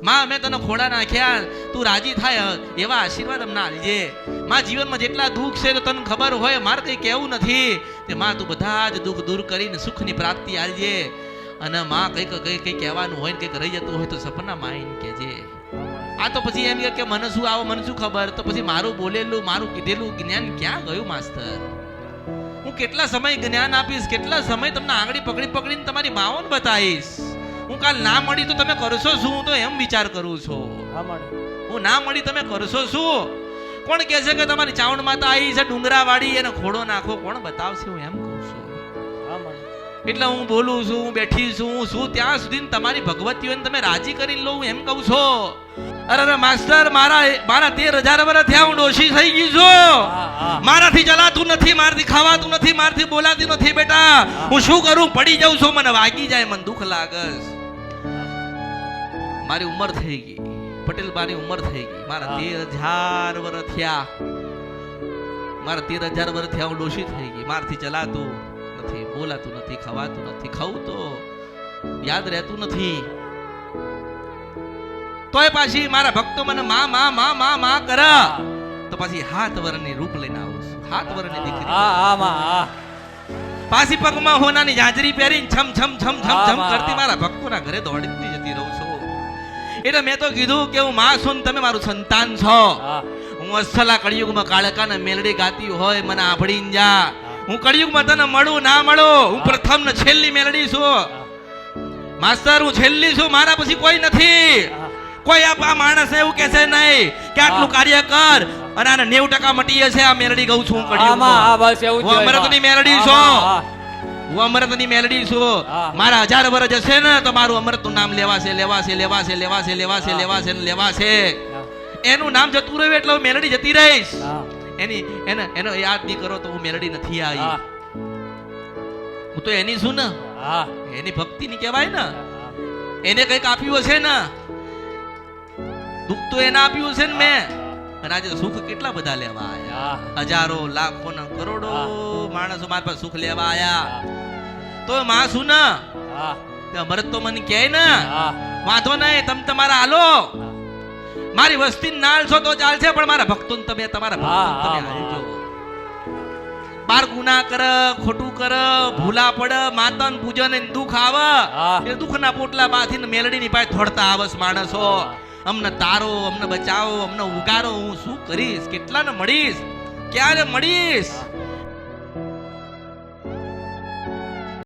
માં મેં તને ખોડા નાખ્યા, તું રાજી થાય એવા આશીર્વાદ અમને આલજે. માં જીવનમાં જેટલા દુઃખ છે તો તને ખબર હોય, મારે કંઈ કહેવું નથી તે માં તું બધા જ દુઃખ દૂર કરીને સુખની પ્રાપ્તિ આલજે. અને માં કંઈક કહેવાનું હોય ને કંઈક રહી જતું હોય તો સપનામાં આવીને કહેજે. આ તો પછી એમ કે મને શું આવો, મને શું ખબર, તો પછી મારું બોલેલું મારું કીધેલું જ્ઞાન ક્યાં ગયું માસ્તર? હું કેટલા સમય જ્ઞાન આપીશ, કેટલા સમય તમને આંગળી પકડીને તમારી માઓને બતાવીશ. હું કાલ ના મળી તો તમે કરશો શું? હું તો એમ વિચાર કરું છું. હું ના મળી તમે કરશો શું? કોણ કહે છે કે તમારી ચાવણ માતા આવી છે ડુંગરા વાળી એને ખોડો નાખો? કોણ બતાવશે? હું એમ કહું છું. એટલે હું બોલું છું, હું બેઠી છું, હું શું ત્યાં સુધી તમારી ભગવતીઓને તમે રાજી કરી લો, હું એમ કહું છું. અરે માસ્ટર, મારા 13,000 વર્ષ થયા હું ડોશી થઈ ગઈ છું. મારાથી ચલાતું નથી, મારાથી ખાવાતું નથી, મારાથી બોલાતી નથી. બેટા હું શું કરું? પડી જાઉં છું, મને વાગી જાય, મને દુઃખ લાગે. મારી ઉંમર થઈ ગઈ, પટેલ બાની ઉંમર થઈ ગઈ. મારા 13,000 વર્ષ થયા, મારા 13,000 વર્ષ થયા હું ડોશી થઈ ગઈ. મારાથી ચલાતું નથી, બોલાતું નથી, ખવાતું નથી, ખાવું તો યાદ રહેતું નથી. તોય પાછી મારા ભક્તો મને માં માં માં માં માં કરે તો પછી 7 વર્ષની રૂપ લઈને આવું છું. 7 વર્ષની દીકરી પાછી પગમાં હોનાની જાજરી પહેરીને છમ છમ છમ છમ છમ કરતી મારા ભક્તોના ઘરે દોડતી જતી રહું છું. એટલે મેં તો કીધું કે હું માં છું, તમે મારું સંતાન છો. હું અસલા કળિયુગમાં કાળકાને મેલડી ગાતી હોય મને આભળીને જા. હું કળિયુગમાં તને મળું ના મળું, હું પ્રથમ ને છેલ્લી મેલડી છું. માસ્તર હું છેલ્લી છું, મારા પછી કોઈ નથી. કોઈ આ માણસ એવું કહે છે નહીં કે આટલું કાર્ય કર અને આને 90% મટી જશે. આ મેલડી કહું છું, હું અમૃતની મેલડી છું. હું અમૃતની મેલડી છું. મારા 1000 વર્ષ જશે ને તો મારું અમૃતનું નામ લેવાશે લેવાશે લેવાશે લેવાશે લેવાશે લેવાશે લેવાશે. એનું નામ જતું રહ્યું એટલે હું મેલડી જતી રહીશ. એનો યાદ નહીં કરો તો હું મેલડી નથી આવી. હું તો એની છું ને, એની ભક્તિ ની કહેવાય ને. એને કંઈક આપ્યું હશે ને, દુઃખ તો એને આપ્યું છે ને મેં. અને આજે સુખ કેટલા બધા લેવા આયા, હજારો લાખો ને કરોડો માણસો મારા પાસે સુખ લેવા આયા. તો માં શું ને અમૃત તો મને કહે ને, વાંધો નહીં તમે તમારા હાલો. મારી વસ્તી નાલ છો તો ચાલશે, પણ મારા ભક્તો તમે તમારા ભક્તો તમે હાલજો. બાર ગુના કર, ખોટું કર, ભૂલા પડ, માતાન પૂજન દુઃખ આવે એ દુઃખના પોટલા બાંધીને મેલડીની પાસે થોડતા આવસ માણસો. અમને તારો, અમને બચાવો, અમને ઉગારો. હું શું કરીશ? કેટલાને મળીશ? ક્યારે મળીશ?